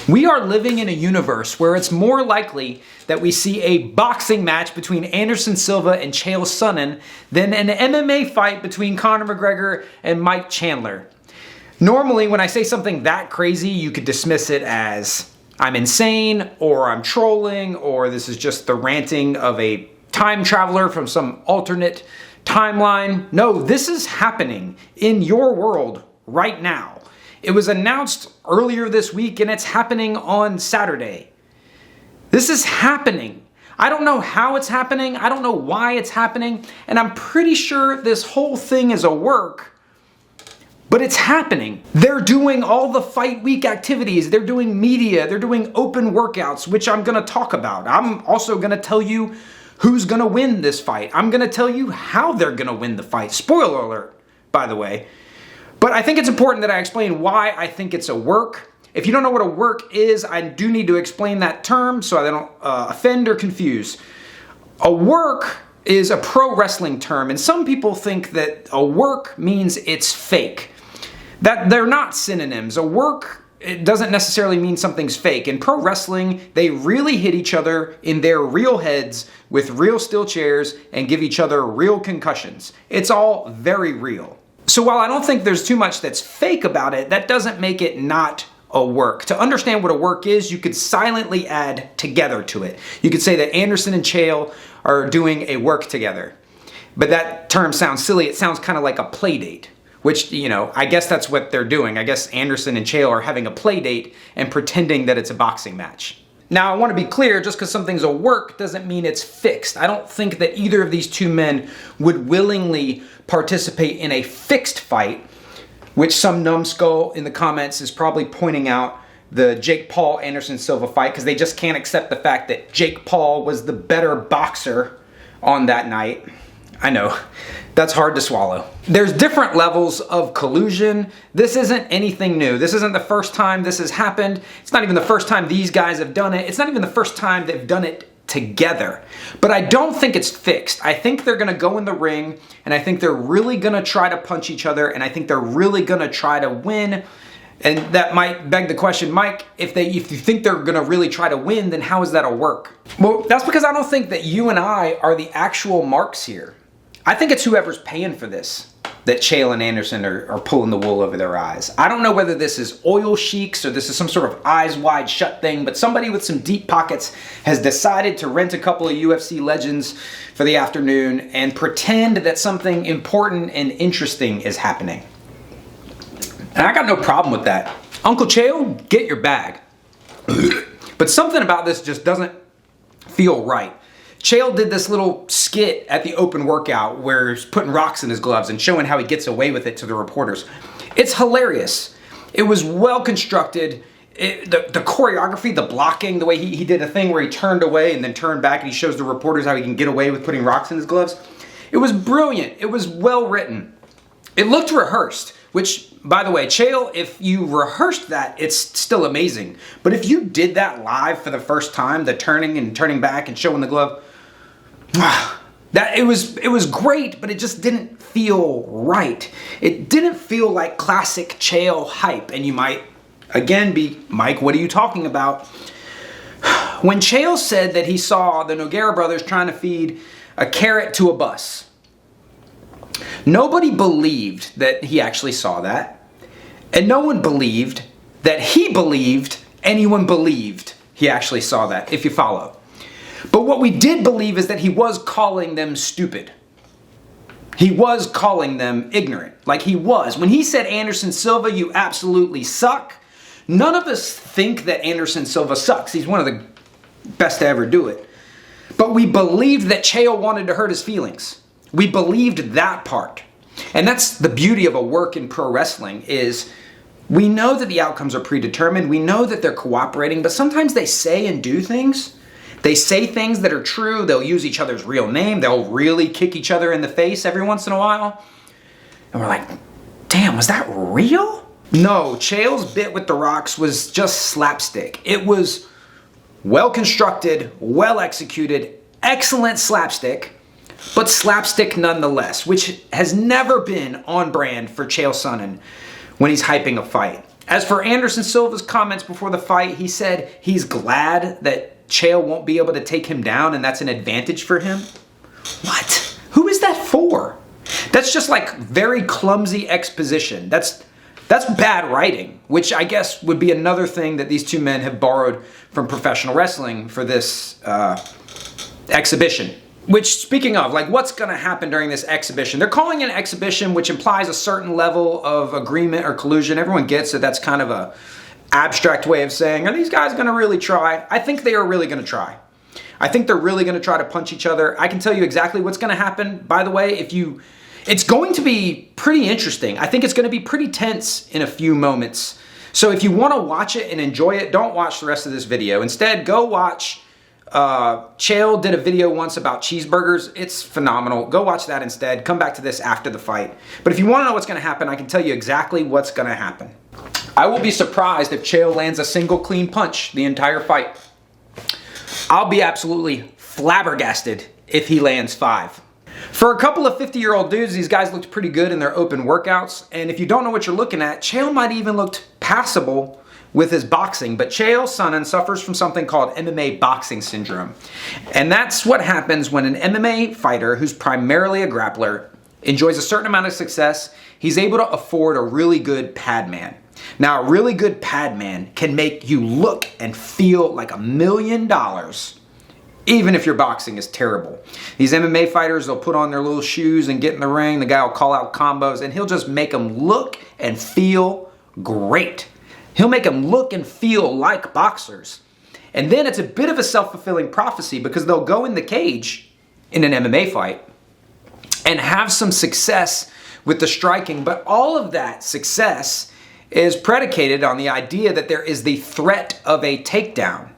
We are living in a universe where it's more likely that we see a boxing match between Anderson Silva and Chael Sonnen than an MMA fight between Conor McGregor and Mike Chandler. Normally, when I say something that crazy, you could dismiss it as I'm insane, or I'm trolling, or this is just the ranting of a time traveler from some alternate timeline. No, this is happening in your world right now. It was announced earlier this week and it's happening on Saturday. This is happening. I don't know how it's happening. I don't know why it's happening. And I'm pretty sure this whole thing is a work, but it's happening. They're doing all the fight week activities. They're doing media. They're doing open workouts, which I'm going to talk about. I'm also going to tell you who's going to win this fight. I'm going to tell you how they're going to win the fight. Spoiler alert, by the way. But I think it's important that I explain why I think it's a work. If you don't know what a work is, I do need to explain that term so I don't offend or confuse. A work is a pro wrestling term, and some people think that a work means it's fake. That they're not synonyms. A work, it doesn't necessarily mean something's fake. In pro wrestling, they really hit each other in their real heads with real steel chairs and give each other real concussions. It's all very real. So while I don't think there's too much that's fake about it, that doesn't make it not a work. To understand what a work is, you could silently add together to it. You could say that Anderson and Chael are doing a work together. But that term sounds silly. It sounds kind of like a play date, which, I guess that's what they're doing. I guess Anderson and Chael are having a play date and pretending that it's a boxing match. Now, I want to be clear, just because something's a work doesn't mean it's fixed. I don't think that either of these two men would willingly participate in a fixed fight, which some numbskull in the comments is probably pointing out the Jake Paul Anderson Silva fight, because they just can't accept the fact that Jake Paul was the better boxer on that night. I know, that's hard to swallow. There's different levels of collusion. This isn't anything new. This isn't the first time this has happened. It's not even the first time these guys have done it. It's not even the first time they've done it together. But I don't think it's fixed. I think they're gonna go in the ring, and I think they're really gonna try to punch each other, and I think they're really gonna try to win. And that might beg the question, Mike, if you think they're gonna really try to win, then how is that a work? Well, that's because I don't think that you and I are the actual marks here. I think it's whoever's paying for this that Chael and Anderson are pulling the wool over their eyes. I don't know whether this is oil sheiks or this is some sort of eyes wide shut thing, but somebody with some deep pockets has decided to rent a couple of UFC legends for the afternoon and pretend that something important and interesting is happening. And I got no problem with that. Uncle Chael, get your bag. But something about this just doesn't feel right. Chael did this little skit at the open workout where he's putting rocks in his gloves and showing how he gets away with it to the reporters. It's hilarious. It was well constructed. The choreography, the blocking, the way he did a thing where he turned away and then turned back and he shows the reporters how he can get away with putting rocks in his gloves. It was brilliant. It was well written. It looked rehearsed, which, by the way, Chael, if you rehearsed that, it's still amazing. But if you did that live for the first time, the turning and turning back and showing the glove, it was great, but it just didn't feel right. It didn't feel like classic Chael hype. And you might, again, be, Mike, what are you talking about? When Chael said that he saw the Nogueira brothers trying to feed a carrot to a bus, nobody believed that he actually saw that. And no one believed that he believed anyone believed he actually saw that, if you follow. But what we did believe is that he was calling them stupid. He was calling them ignorant, like he was. When he said, Anderson Silva, you absolutely suck, none of us think that Anderson Silva sucks. He's one of the best to ever do it. But we believed that Chael wanted to hurt his feelings. We believed that part. And that's the beauty of a work in pro wrestling is we know that the outcomes are predetermined. We know that they're cooperating, but sometimes they say and do things. They say things that are true. They'll use each other's real name. They'll really kick each other in the face every once in a while. And we're like, damn, was that real? No, Chael's bit with the rocks was just slapstick. It was well constructed, well executed, excellent slapstick, but slapstick nonetheless, which has never been on brand for Chael Sonnen when he's hyping a fight. As for Anderson Silva's comments before the fight, he said he's glad that Chael won't be able to take him down and that's an advantage for him. What? Who is that for? That's just like very clumsy exposition. That's bad writing, which I guess would be another thing that these two men have borrowed from professional wrestling for this exhibition. Which, speaking of, like, what's going to happen during this exhibition? They're calling it an exhibition, which implies a certain level of agreement or collusion. Everyone gets that that's kind of a abstract way of saying, are these guys going to really try? I think they are really going to try. I think they're really going to try to punch each other. I can tell you exactly what's going to happen. By the way, it's going to be pretty interesting. I think it's going to be pretty tense in a few moments. So if you want to watch it and enjoy it, don't watch the rest of this video. Instead, go watch... Chael did a video once about cheeseburgers. It's phenomenal. Go watch that instead. Come back to this after the fight. But if you want to know what's going to happen, I can tell you exactly what's going to happen. I will be surprised if Chael lands a single clean punch the entire fight. I'll be absolutely flabbergasted if he lands 5. For a couple of 50-year-old dudes, these guys looked pretty good in their open workouts. And if you don't know what you're looking at, Chael might even looked passable with his boxing, but Chael Sonnen suffers from something called MMA boxing syndrome. And that's what happens when an MMA fighter who's primarily a grappler enjoys a certain amount of success. He's able to afford a really good pad man. Now, a really good pad man can make you look and feel like $1 million, even if your boxing is terrible. These MMA fighters, they'll put on their little shoes and get in the ring. The guy will call out combos, and he'll just make them look and feel great. He'll make them look and feel like boxers. And then it's a bit of a self-fulfilling prophecy because they'll go in the cage in an MMA fight and have some success with the striking. But all of that success is predicated on the idea that there is the threat of a takedown.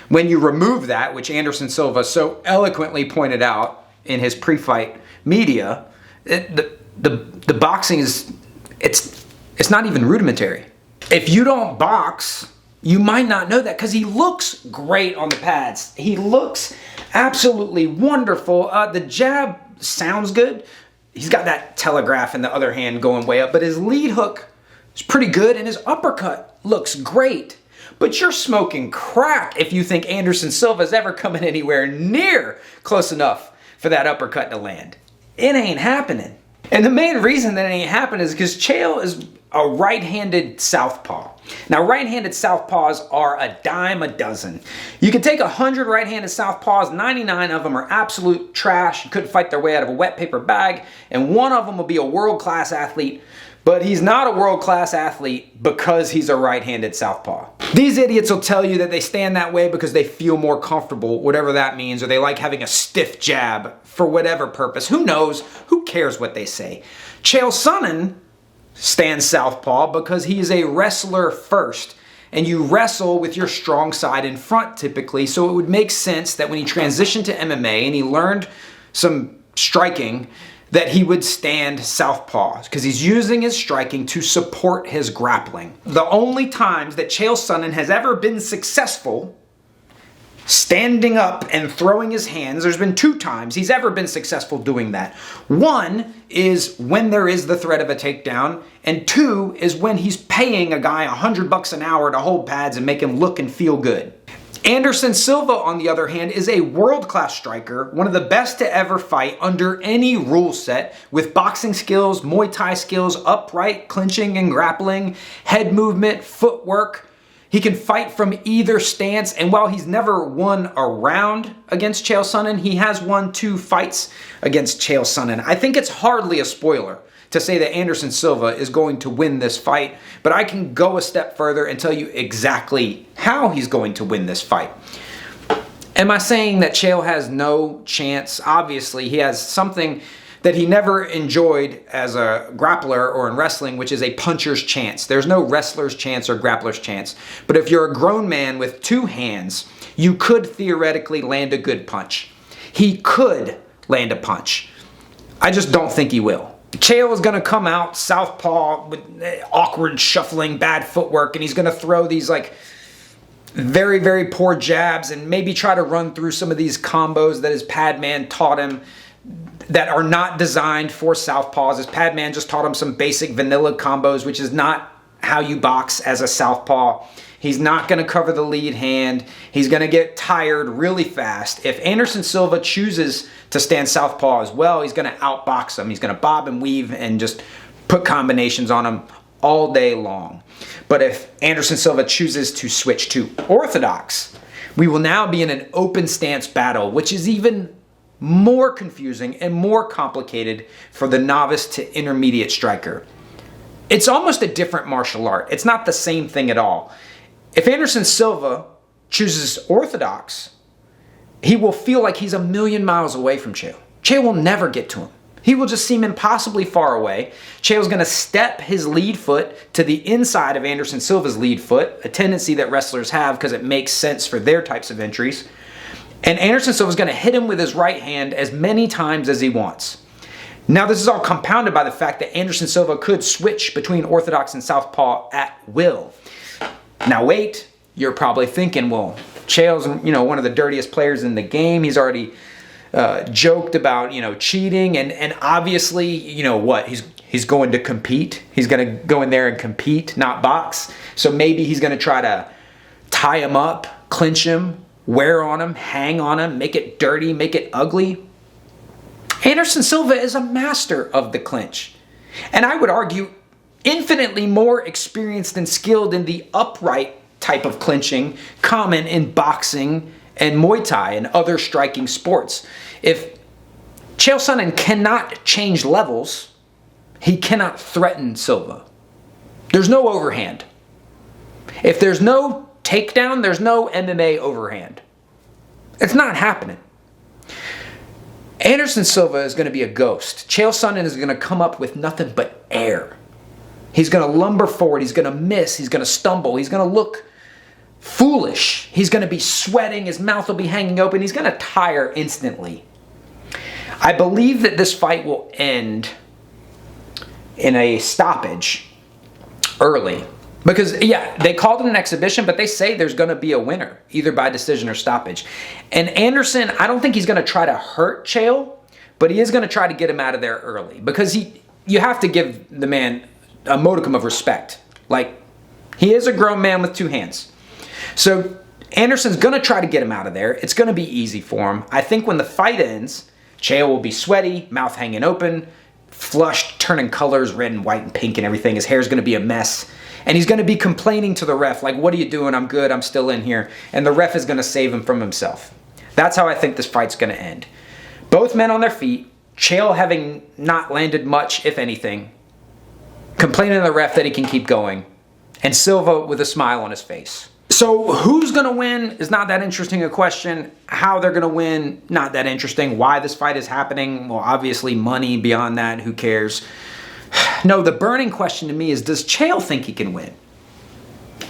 When you remove that, which Anderson Silva so eloquently pointed out in his pre-fight media, the boxing is, it's not even rudimentary. If you don't box, you might not know that because he looks great on the pads. He looks absolutely wonderful. The jab sounds good. He's got that telegraph in the other hand going way up, but his lead hook is pretty good and his uppercut looks great. But you're smoking crack if you think Anderson Silva is ever coming anywhere near close enough for that uppercut to land. It ain't happening. And the main reason that it ain't happening is because Chael is a right-handed southpaw. Now, right-handed southpaws are a dime a dozen. You can take 100 right-handed southpaws, 99 of them are absolute trash. You couldn't fight their way out of a wet paper bag, and one of them will be a world-class athlete, but he's not a world-class athlete because he's a right-handed southpaw. These idiots will tell you that they stand that way because they feel more comfortable, whatever that means, or they like having a stiff jab for whatever purpose. Who knows? Who cares what they say? Chael Sonnen stands southpaw because he is a wrestler first, and you wrestle with your strong side in front typically, so it would make sense that when he transitioned to MMA and he learned some striking, that he would stand southpaw because he's using his striking to support his grappling. The only times that Chael Sonnen has ever been successful standing up and throwing his hands, there's been 2 times he's ever been successful doing that. 1 is when there is the threat of a takedown, and 2 is when he's paying a guy $100 an hour to hold pads and make him look and feel good. Anderson Silva, on the other hand, is a world-class striker, one of the best to ever fight under any rule set, with boxing skills, Muay Thai skills, upright, clinching and grappling, head movement, footwork. He can fight from either stance, and while he's never won a round against Chael Sonnen, he has won 2 fights against Chael Sonnen. I think it's hardly a spoiler to say that Anderson Silva is going to win this fight, but I can go a step further and tell you exactly how he's going to win this fight. Am I saying that Chael has no chance? Obviously, he has something that he never enjoyed as a grappler or in wrestling, which is a puncher's chance. There's no wrestler's chance or grappler's chance. But if you're a grown man with 2 hands, you could theoretically land a good punch. He could land a punch. I just don't think he will. Chael is going to come out southpaw with awkward shuffling, bad footwork, and he's going to throw these like very, very poor jabs and maybe try to run through some of these combos that his pad man taught him that are not designed for southpaws. His pad man just taught him some basic vanilla combos, which is not how you box as a southpaw. He's not going to cover the lead hand. He's going to get tired really fast. If Anderson Silva chooses to stand southpaw as well, he's going to outbox him. He's going to bob and weave and just put combinations on him all day long. But if Anderson Silva chooses to switch to orthodox, we will now be in an open stance battle, which is even more confusing and more complicated for the novice to intermediate striker. It's almost a different martial art. It's not the same thing at all. If Anderson Silva chooses orthodox, he will feel like he's a million miles away from Chael. Chael will never get to him. He will just seem impossibly far away. Chael's going to step his lead foot to the inside of Anderson Silva's lead foot, a tendency that wrestlers have because it makes sense for their types of entries. And Anderson Silva's going to hit him with his right hand as many times as he wants. Now, this is all compounded by the fact that Anderson Silva could switch between orthodox and southpaw at will. Now, wait, you're probably thinking, well, Chael's, one of the dirtiest players in the game. He's already joked about, cheating, and obviously, what? He's going to compete. He's going to go in there and compete, not box. So maybe he's going to try to tie him up, clinch him, wear on him, hang on him, make it dirty, make it ugly. Anderson Silva is a master of the clinch. And I would argue infinitely more experienced and skilled in the upright type of clinching common in boxing and Muay Thai and other striking sports. If Chael Sonnen cannot change levels, he cannot threaten Silva. There's no overhand. If there's no takedown, there's no MMA overhand. It's not happening. Anderson Silva is going to be a ghost. Chael Sonnen is going to come up with nothing but air. He's going to lumber forward. He's going to miss. He's going to stumble. He's going to look foolish. He's going to be sweating. His mouth will be hanging open. He's going to tire instantly. I believe that this fight will end in a stoppage early. Because, yeah, they called it an exhibition, but they say there's going to be a winner, either by decision or stoppage. And Anderson, I don't think he's going to try to hurt Chael, but he is going to try to get him out of there early. Because you have to give the man a modicum of respect. Like, he is a grown man with two hands. So Anderson's going to try to get him out of there. It's going to be easy for him. I think when the fight ends, Chael will be sweaty, mouth hanging open, flushed, turning colors, red and white and pink and everything. His hair's going to be a mess. And he's going to be complaining to the ref, like, what are you doing? I'm good. I'm still in here. And the ref is going to save him from himself. That's how I think this fight's going to end. Both men on their feet, Chael having not landed much, if anything, complaining to the ref that he can keep going, and Silva with a smile on his face. So who's going to win is not that interesting a question. How they're going to win, not that interesting. Why this fight is happening, well, obviously money. Beyond that, who cares? No, the burning question to me is, does Chael think he can win?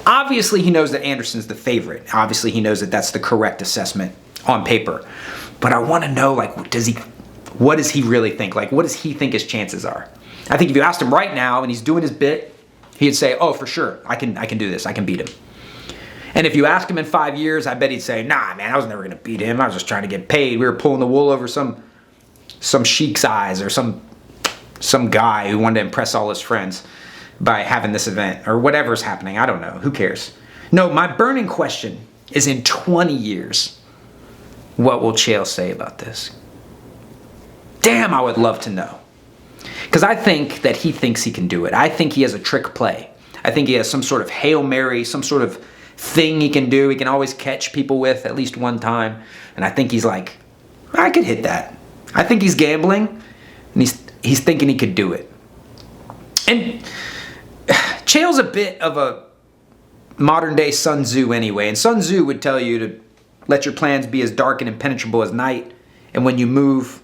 Obviously, he knows that Anderson's the favorite. Obviously, he knows that that's the correct assessment on paper. But I want to know, like, what does he really think? Like, what does he think his chances are? I think if you asked him right now and he's doing his bit, he'd say, oh, for sure, I can do this. I can beat him. And if you ask him in 5 years, I bet he'd say, nah, man, I was never going to beat him. I was just trying to get paid. We were pulling the wool over some sheik's eyes or some guy who wanted to impress all his friends by having this event or whatever's happening. I don't know. Who cares? No, my burning question is, in 20 years, what will Chael say about this? Damn, I would love to know. Because I think that he thinks he can do it. I think he has a trick play. I think he has some sort of Hail Mary, some sort of thing he can do. He can always catch people with at least one time. And I think he's like, I could hit that. I think he's gambling, and he's thinking he could do it. And Chael's a bit of a modern-day Sun Tzu anyway. And Sun Tzu would tell you to let your plans be as dark and impenetrable as night, and when you move,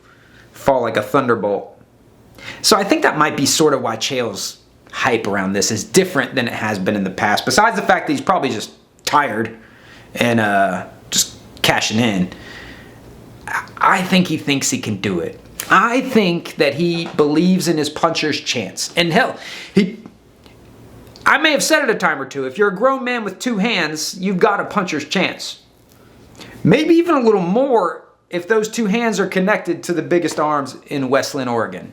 fall like a thunderbolt. So I think that might be sort of why Chael's hype around this is different than it has been in the past. Besides the fact that he's probably just tired and just cashing in. I think he thinks he can do it. I think that he believes in his puncher's chance. And hell, I may have said it a time or two, if you're a grown man with two hands, you've got a puncher's chance. Maybe even a little more if those two hands are connected to the biggest arms in West Linn, Oregon.